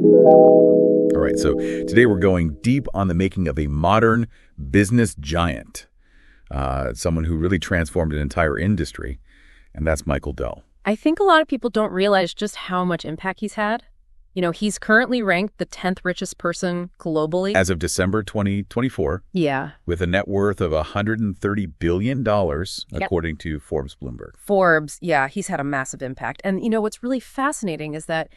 All right, so today we're going deep on the making of a modern business giant, someone who really transformed an entire industry, and that's Michael Dell. I think a lot of people don't realize just how much impact he's had. He's currently ranked the 10th richest person globally. As of December 2024. Yeah. With a net worth of $130 billion, according to Forbes Bloomberg. Forbes, yeah, he's had a massive impact. And, what's really fascinating is that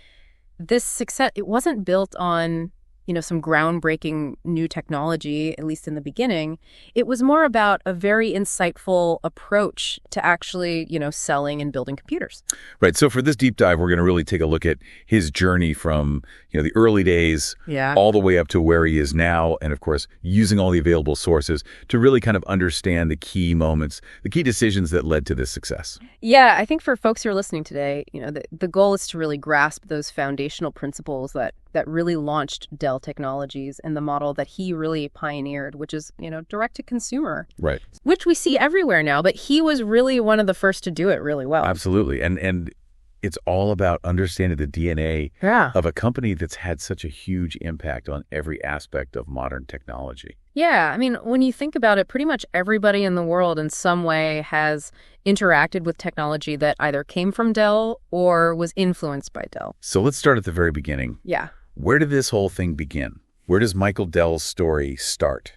this success, it wasn't built on, some groundbreaking new technology, at least in the beginning. It was more about a very insightful approach to actually, selling and building computers. Right. So for this deep dive, we're going to really take a look at his journey from, the early days all the way up to where he is now. And of course, using all the available sources to really kind of understand the key moments, the key decisions that led to this success. Yeah, I think for folks who are listening today, the goal is to really grasp those foundational principles that really launched Dell Technologies and the model that he really pioneered, which is, direct to consumer. Right. Which we see everywhere now, but he was really one of the first to do it really well. Absolutely. And it's all about understanding the DNA of a company that's had such a huge impact on every aspect of modern technology. Yeah. I mean, when you think about it, pretty much everybody in the world in some way has interacted with technology that either came from Dell or was influenced by Dell. So let's start at the very beginning. Yeah. Where did this whole thing begin? Where does Michael Dell's story start?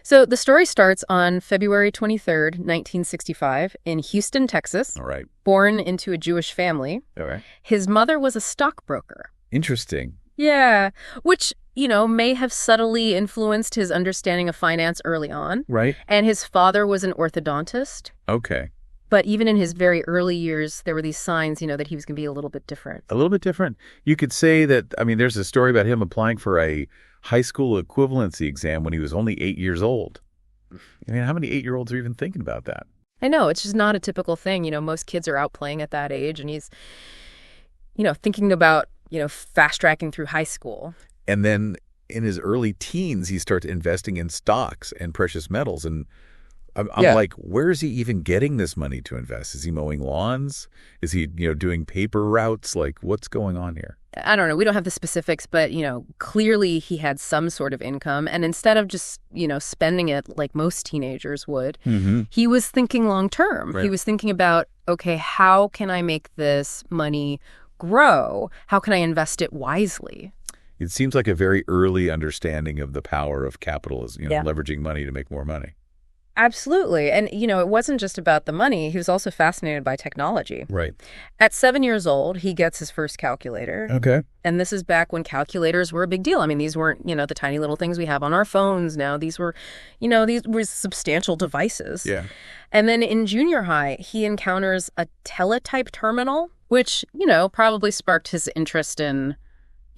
So the story starts on February 23rd, 1965, in Houston, Texas. All right. Born into a Jewish family. All right. His mother was a stockbroker. Interesting. Yeah, which, may have subtly influenced his understanding of finance early on. Right. And his father was an orthodontist. Okay. But even in his very early years, there were these signs, that he was going to be a little bit different. A little bit different. You could say that, there's a story about him applying for a high school equivalency exam when he was only 8 years old. How many 8-year-olds are even thinking about that? I know. It's just not a typical thing. Most kids are out playing at that age, and he's, thinking about, fast tracking through high school. And then in his early teens, he starts investing in stocks and precious metals. And I'm like, where is he even getting this money to invest? Is he mowing lawns? Is he, doing paper routes? Like, what's going on here? I don't know. We don't have the specifics, but, clearly he had some sort of income. And instead of just, spending it like most teenagers would, he was thinking long term. Right. He was thinking about, okay, how can I make this money grow? How can I invest it wisely? It seems like a very early understanding of the power of capitalism, leveraging money to make more money. Absolutely. And, it wasn't just about the money. He was also fascinated by technology. Right. At 7 years old, he gets his first calculator. Okay. And this is back when calculators were a big deal. These weren't, the tiny little things we have on our phones now. These were, these were substantial devices. Yeah. And then in junior high, he encounters a teletype terminal, which, probably sparked his interest in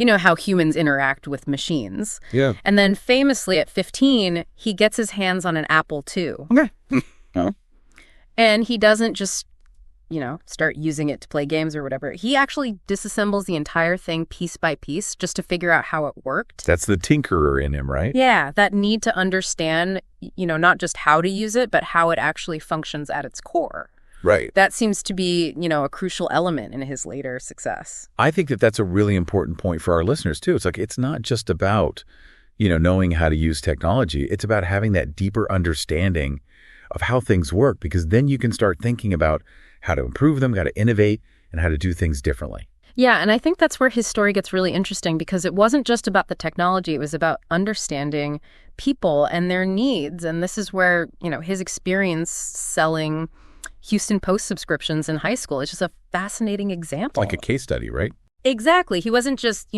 how humans interact with machines. Yeah. And then famously at 15, he gets his hands on an Apple II. Okay. Oh. And he doesn't just, start using it to play games or whatever. He actually disassembles the entire thing piece by piece just to figure out how it worked. That's the tinkerer in him, right? Yeah, that need to understand, not just how to use it, but how it actually functions at its core. Right. That seems to be, a crucial element in his later success. I think that that's a really important point for our listeners, too. It's like, it's not just about, knowing how to use technology. It's about having that deeper understanding of how things work, because then you can start thinking about how to improve them, how to innovate, and how to do things differently. Yeah, and I think that's where his story gets really interesting, because it wasn't just about the technology. It was about understanding people and their needs. And this is where, his experience selling Houston Post subscriptions in high school is just a fascinating example. Like a case study, right? Exactly. He wasn't just,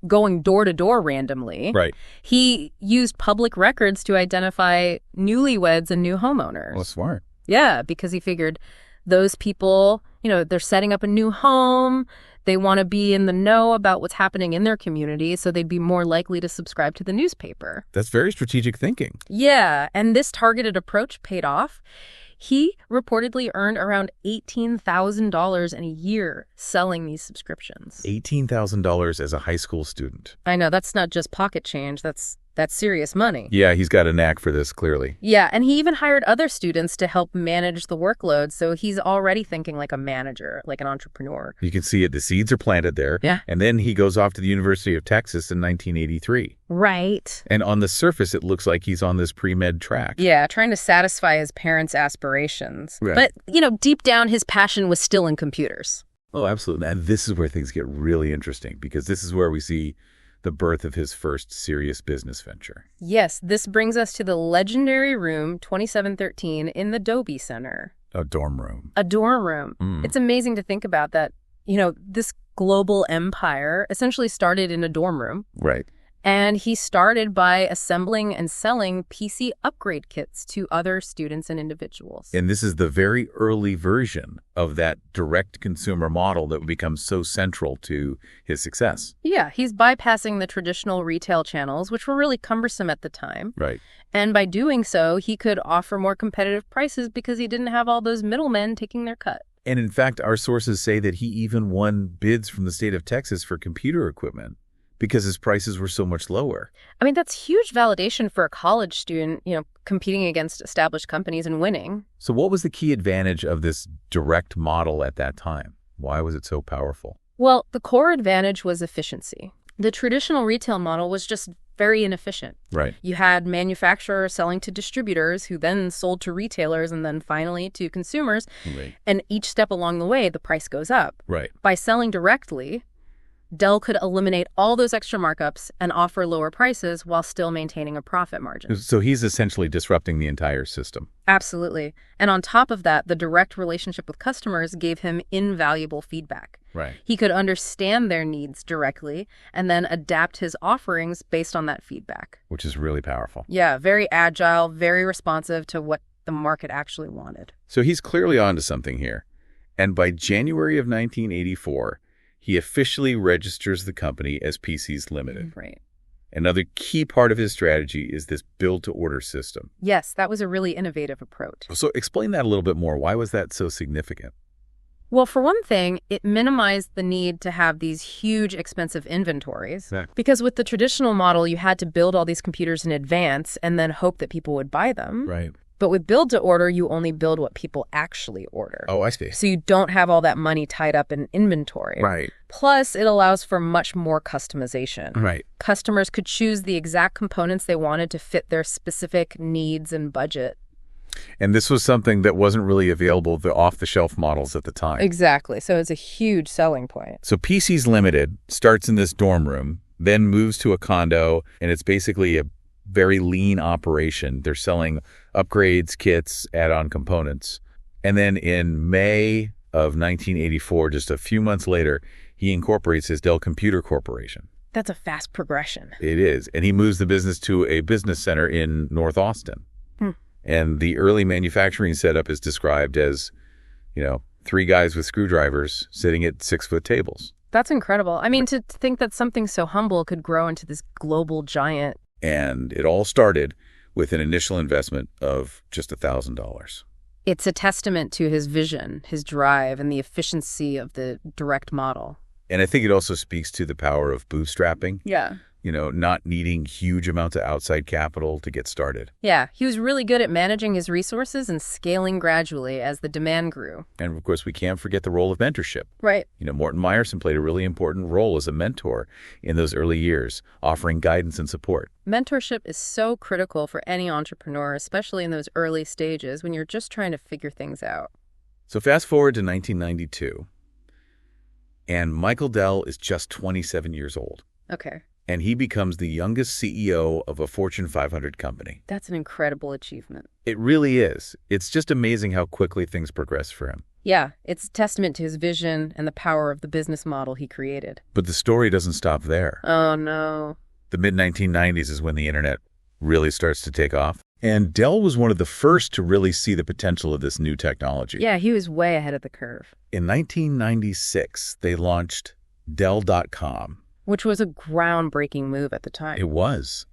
going door to door randomly. Right. He used public records to identify newlyweds and new homeowners. Well, smart. Yeah, because he figured those people, they're setting up a new home. They want to be in the know about what's happening in their community, so they'd be more likely to subscribe to the newspaper. That's very strategic thinking. Yeah, and this targeted approach paid off. He reportedly earned around $18,000 in a year selling these subscriptions. $18,000 as a high school student. I know, that's not just pocket change. That's That's serious money. Yeah, he's got a knack for this, clearly. Yeah, and he even hired other students to help manage the workload, so he's already thinking like a manager, like an entrepreneur. You can see it. The seeds are planted there. Yeah. And then he goes off to the University of Texas in 1983. Right. And on the surface, it looks like he's on this pre-med track. Yeah, trying to satisfy his parents' aspirations. Right. But, deep down, his passion was still in computers. Oh, absolutely. And this is where things get really interesting, because this is where we see the birth of his first serious business venture. Yes, this brings us to the legendary room 2713 in the Dobie Center. A dorm room. A dorm room. It's amazing to think about that, this global empire essentially started in a dorm room. Right. And he started by assembling and selling PC upgrade kits to other students and individuals. And this is the very early version of that direct consumer model that would become so central to his success. Yeah, he's bypassing the traditional retail channels, which were really cumbersome at the time. Right. And by doing so, he could offer more competitive prices because he didn't have all those middlemen taking their cut. And in fact, our sources say that he even won bids from the state of Texas for computer equipment because his prices were so much lower. I mean, that's huge validation for a college student, competing against established companies and winning. So what was the key advantage of this direct model at that time? Why was it so powerful? Well, the core advantage was efficiency. The traditional retail model was just very inefficient. Right. You had manufacturers selling to distributors who then sold to retailers and then finally to consumers. Right. And each step along the way, the price goes up. Right. By selling directly, Dell could eliminate all those extra markups and offer lower prices while still maintaining a profit margin. So he's essentially disrupting the entire system. Absolutely. And on top of that, the direct relationship with customers gave him invaluable feedback. Right. He could understand their needs directly and then adapt his offerings based on that feedback. Which is really powerful. Yeah, very agile, very responsive to what the market actually wanted. So he's clearly onto something here. And by January of 1984, he officially registers the company as PCs Limited. Right. Another key part of his strategy is this build-to-order system. Yes, that was a really innovative approach. So explain that a little bit more. Why was that so significant? Well, for one thing, it minimized the need to have these huge, expensive inventories. Exactly. Because with the traditional model, you had to build all these computers in advance and then hope that people would buy them. Right. But with build-to-order, you only build what people actually order. Oh, I see. So you don't have all that money tied up in inventory. Right. Plus, it allows for much more customization. Right. Customers could choose the exact components they wanted to fit their specific needs and budget. And this was something that wasn't really available, the off-the-shelf models at the time. Exactly. So it's a huge selling point. So PCs Limited starts in this dorm room, then moves to a condo, and it's basically a very lean operation. They're selling upgrades, kits, add-on components. And then in May of 1984, just a few months later, he incorporates his Dell Computer Corporation. That's a fast progression. It is. And he moves the business to a business center in North Austin. And the early manufacturing setup is described as, 3 guys with screwdrivers sitting at 6-foot tables. That's incredible. I mean, to think that something so humble could grow into this global giant. And it all started with an initial investment of just $1,000. It's a testament to his vision, his drive, and the efficiency of the direct model. And I think it also speaks to the power of bootstrapping. Yeah. Not needing huge amounts of outside capital to get started. Yeah, he was really good at managing his resources and scaling gradually as the demand grew. And of course, we can't forget the role of mentorship. Right. Morton Meyerson played a really important role as a mentor in those early years, offering guidance and support. Mentorship is so critical for any entrepreneur, especially in those early stages when you're just trying to figure things out. So fast forward to 1992, and Michael Dell is just 27 years old. Okay. And he becomes the youngest CEO of a Fortune 500 company. That's an incredible achievement. It really is. It's just amazing how quickly things progress for him. Yeah, it's a testament to his vision and the power of the business model he created. But the story doesn't stop there. Oh, no. The mid-1990s is when the internet really starts to take off. And Dell was one of the first to really see the potential of this new technology. Yeah, he was way ahead of the curve. In 1996, they launched Dell.com. Which was a groundbreaking move at the time. It was.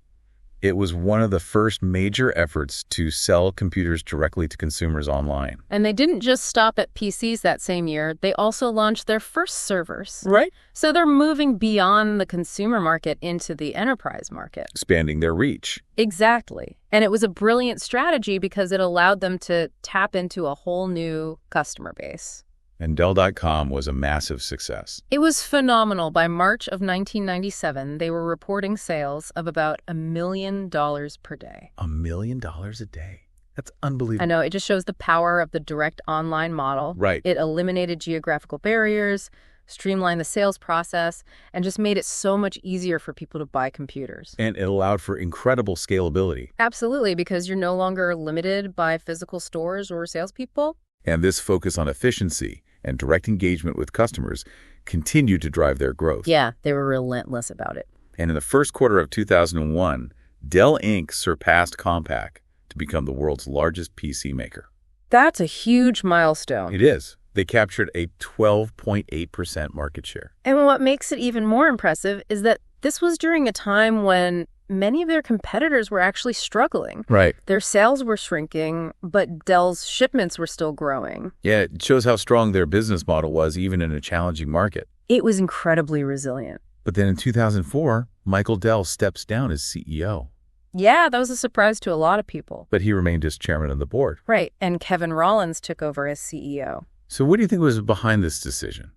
It was one of the first major efforts to sell computers directly to consumers online. And they didn't just stop at PCs that same year. They also launched their first servers. Right. So they're moving beyond the consumer market into the enterprise market. Expanding their reach. Exactly. And it was a brilliant strategy because it allowed them to tap into a whole new customer base. And Dell.com was a massive success. It was phenomenal. By March of 1997, they were reporting sales of about $1 million per day. $1 million a day. That's unbelievable. I know. It just shows the power of the direct online model. Right. It eliminated geographical barriers, streamlined the sales process, and just made it so much easier for people to buy computers. And it allowed for incredible scalability. Absolutely, because you're no longer limited by physical stores or salespeople. And this focus on efficiency and direct engagement with customers continued to drive their growth. Yeah, they were relentless about it. And in the first quarter of 2001, Dell Inc. surpassed Compaq to become the world's largest PC maker. That's a huge milestone. It is. They captured a 12.8% market share. And what makes it even more impressive is that this was during a time when many of their competitors were actually struggling. Right. Their sales were shrinking, but Dell's shipments were still growing. Yeah, it shows how strong their business model was even in a challenging market. It was incredibly resilient. But then in 2004, Michael Dell steps down as CEO. Yeah, that was a surprise to a lot of people. But he remained as chairman of the board. Right, and Kevin Rollins took over as CEO. So what do you think was behind this decision?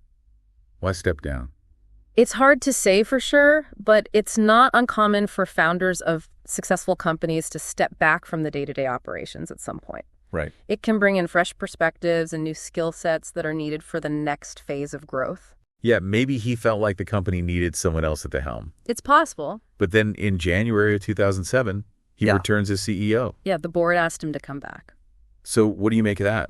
Why step down? It's hard to say for sure, but it's not uncommon for founders of successful companies to step back from the day-to-day operations at some point. Right. It can bring in fresh perspectives and new skill sets that are needed for the next phase of growth. Yeah, maybe he felt like the company needed someone else at the helm. It's possible. But then in January of 2007, he returns as CEO. Yeah, the board asked him to come back. So what do you make of that?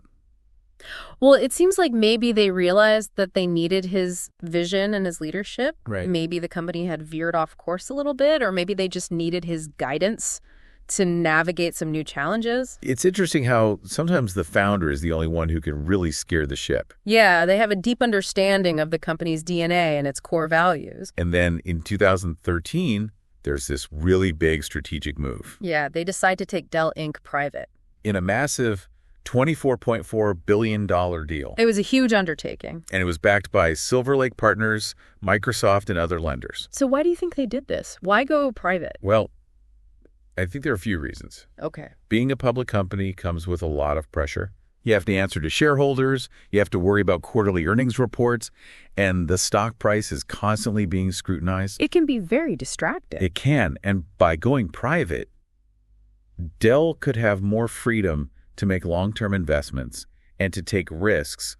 Well, it seems like maybe they realized that they needed his vision and his leadership. Right. Maybe the company had veered off course a little bit, or maybe they just needed his guidance to navigate some new challenges. It's interesting how sometimes the founder is the only one who can really steer the ship. Yeah, they have a deep understanding of the company's DNA and its core values. And then in 2013, there's this really big strategic move. Yeah, they decide to take Dell Inc. private. In a massive $24.4 billion deal. It was a huge undertaking. And it was backed by Silver Lake Partners, Microsoft, and other lenders. So why do you think they did this? Why go private? Well, I think there are a few reasons. Okay. Being a public company comes with a lot of pressure. You have to answer to shareholders, you have to worry about quarterly earnings reports, and the stock price is constantly being scrutinized. It can be very distracting. It can, and by going private, Dell could have more freedom to make long-term investments and to take risks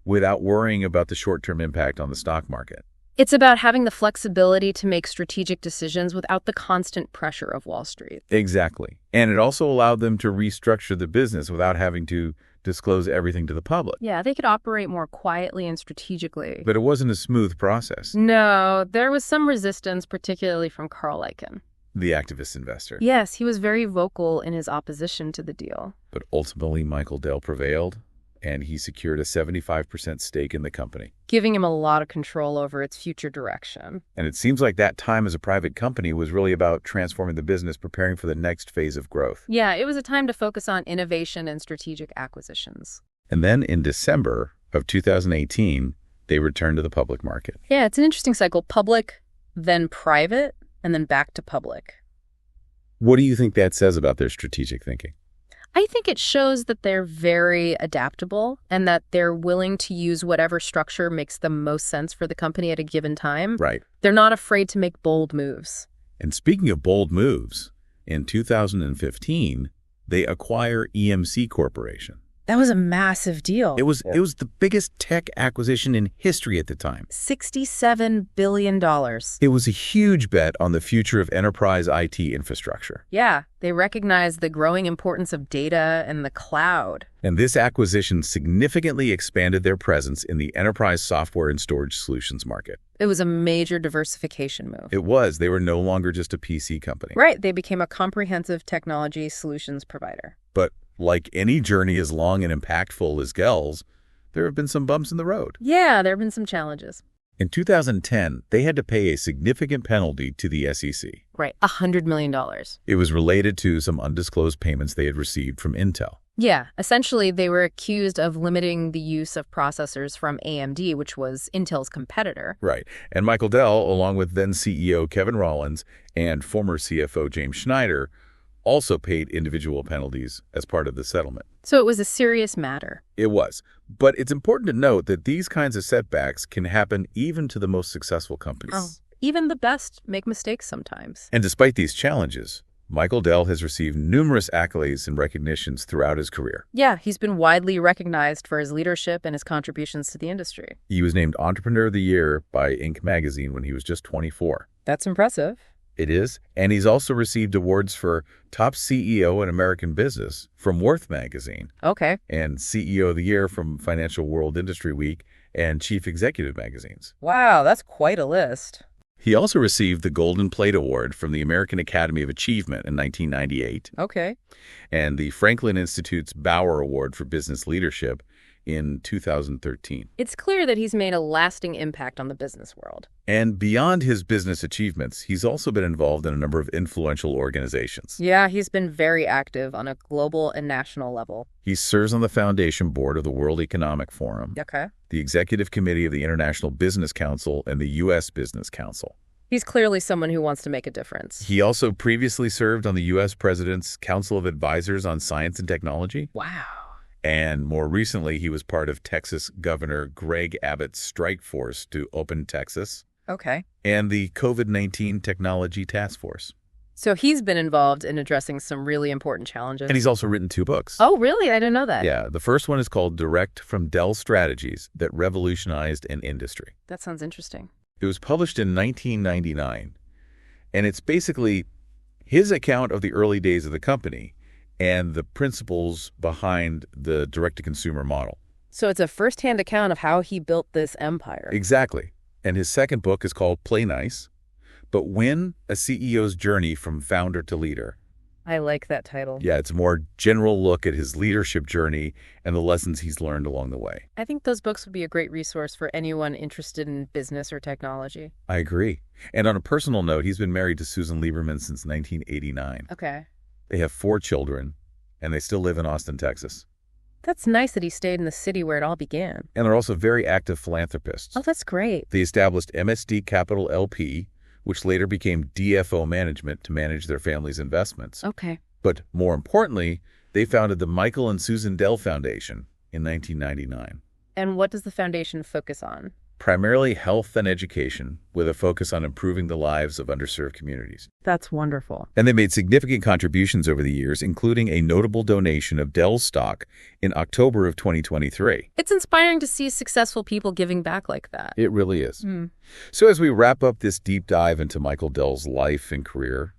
without worrying about the short-term impact on the stock market. It's about having the flexibility to make strategic decisions without the constant pressure of Wall Street. Exactly. And it also allowed them to restructure the business without having to disclose everything to the public. Yeah, they could operate more quietly and strategically. But it wasn't a smooth process. No, there was some resistance, particularly from Carl Icahn. The activist investor. Yes, he was very vocal in his opposition to the deal. But ultimately, Michael Dell prevailed, and he secured a 75% stake in the company, giving him a lot of control over its future direction. And it seems like that time as a private company was really about transforming the business, preparing for the next phase of growth. Yeah, it was a time to focus on innovation and strategic acquisitions. And then in December of 2018, they returned to the public market. Yeah, it's an interesting cycle. Public, then private, and then back to public. What do you think that says about their strategic thinking? I think it shows that they're very adaptable and that they're willing to use whatever structure makes the most sense for the company at a given time. Right. They're not afraid to make bold moves. And speaking of bold moves, in 2015, they acquire EMC Corporation. That was a massive deal. It was the biggest tech acquisition in history at the time. $67 billion. It was a huge bet on the future of enterprise IT infrastructure. Yeah, they recognized the growing importance of data and the cloud. And this acquisition significantly expanded their presence in the enterprise software and storage solutions market. It was a major diversification move. It was. They were no longer just a PC company. Right. They became a comprehensive technology solutions provider. But like any journey as long and impactful as Dell's, there have been some bumps in the road. Yeah, there have been some challenges. In 2010, they had to pay a significant penalty to the SEC. Right, $100 million. It was related to some undisclosed payments they had received from Intel. Yeah, essentially they were accused of limiting the use of processors from AMD, which was Intel's competitor. Right. And Michael Dell, along with then CEO Kevin Rollins and former CFO James Schneider, also paid individual penalties as part of the settlement. So it was a serious matter. It was. But it's important to note that these kinds of setbacks can happen even to the most successful companies. Oh, even the best make mistakes sometimes. And despite these challenges, Michael Dell has received numerous accolades and recognitions throughout his career. Yeah, he's been widely recognized for his leadership and his contributions to the industry. He was named Entrepreneur of the Year by Inc. magazine when he was just 24. That's impressive. It is. And he's also received awards for Top CEO in American Business from Worth magazine. Okay. And CEO of the Year from Financial World Industry Week and Chief Executive magazines. Wow, that's quite a list. He also received the Golden Plate Award from the American Academy of Achievement in 1998. Okay. And the Franklin Institute's Bauer Award for Business Leadership in 2013. It's clear that he's made a lasting impact on the business world. And beyond his business achievements, he's also been involved in a number of influential organizations. Yeah, he's been very active on a global and national level. He serves on the foundation board of the World Economic Forum, Okay. the executive committee of the International Business Council, and the U.S. Business Council. He's clearly someone who wants to make a difference. He also previously served on the U.S. President's Council of Advisors on Science and Technology. Wow. And more recently, he was part of Texas Governor Greg Abbott's strike force to open Texas Okay. and the COVID-19 Technology Task Force. So he's been involved in addressing some really important challenges. And he's also written 2 books. Oh, really? I didn't know that. Yeah, the first one is called Direct from Dell Strategies That Revolutionized an Industry. That sounds interesting. It was published in 1999, and it's basically his account of the early days of the company and the principles behind the direct-to-consumer model. So it's a firsthand account of how he built this empire. Exactly. And his second book is called Play Nice, but Win, a CEO's Journey from Founder to Leader. I like that title. Yeah, it's a more general look at his leadership journey and the lessons he's learned along the way. I think those books would be a great resource for anyone interested in business or technology. I agree. And on a personal note, he's been married to Susan Lieberman since 1989. Okay. They have 4 children, and they still live in Austin, Texas. That's nice that he stayed in the city where it all began. And they're also very active philanthropists. Oh, that's great. They established MSD Capital LP, which later became DFO Management to manage their family's investments. Okay. But more importantly, they founded the Michael and Susan Dell Foundation in 1999. And what does the foundation focus on? Primarily health and education, with a focus on improving the lives of underserved communities. That's wonderful. And they made significant contributions over the years, including a notable donation of Dell stock in October of 2023. It's inspiring to see successful people giving back like that. It really is. So as we wrap up this deep dive into Michael Dell's life and career,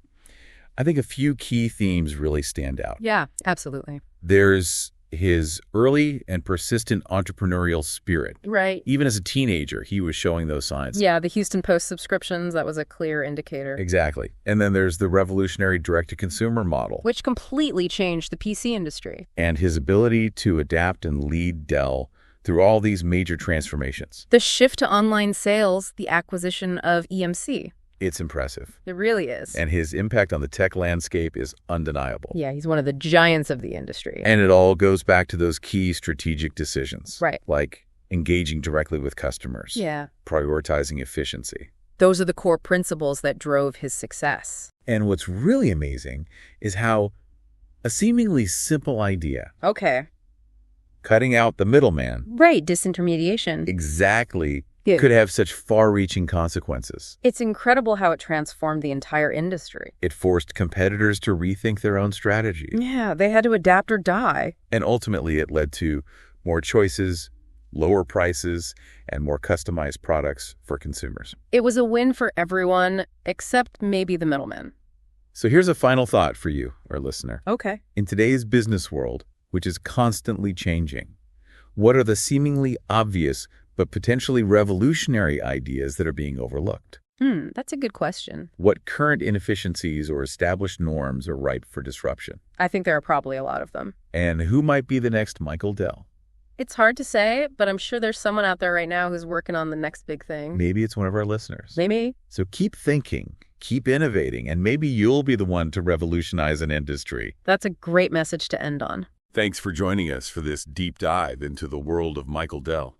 I think a few key themes really stand out. Yeah, absolutely. There's his early and persistent entrepreneurial spirit. Right. Even as a teenager, he was showing those signs. Yeah, the Houston Post subscriptions, that was a clear indicator. Exactly. And then there's the revolutionary direct-to-consumer model. Which completely changed the PC industry. And his ability to adapt and lead Dell through all these major transformations. The shift to online sales, the acquisition of EMC. It's impressive. It really is. And his impact on the tech landscape is undeniable. Yeah, he's one of the giants of the industry. And it all goes back to those key strategic decisions. Right. Like engaging directly with customers. Yeah. Prioritizing efficiency. Those are the core principles that drove his success. And what's really amazing is how a seemingly simple idea, Okay. cutting out the middleman, Right, disintermediation. exactly Yeah. could have such far-reaching consequences. It's incredible how it transformed the entire industry. It forced competitors to rethink their own strategy. Yeah, they had to adapt or die. And ultimately, it led to more choices, lower prices, and more customized products for consumers. It was a win for everyone, except maybe the middlemen. So here's a final thought for you, our listener. Okay. In today's business world, which is constantly changing, what are the seemingly obvious but potentially revolutionary ideas that are being overlooked? That's a good question. What current inefficiencies or established norms are ripe for disruption? I think there are probably a lot of them. And who might be the next Michael Dell? It's hard to say, but I'm sure there's someone out there right now who's working on the next big thing. Maybe it's one of our listeners. Maybe. So keep thinking, keep innovating, and maybe you'll be the one to revolutionize an industry. That's a great message to end on. Thanks for joining us for this deep dive into the world of Michael Dell.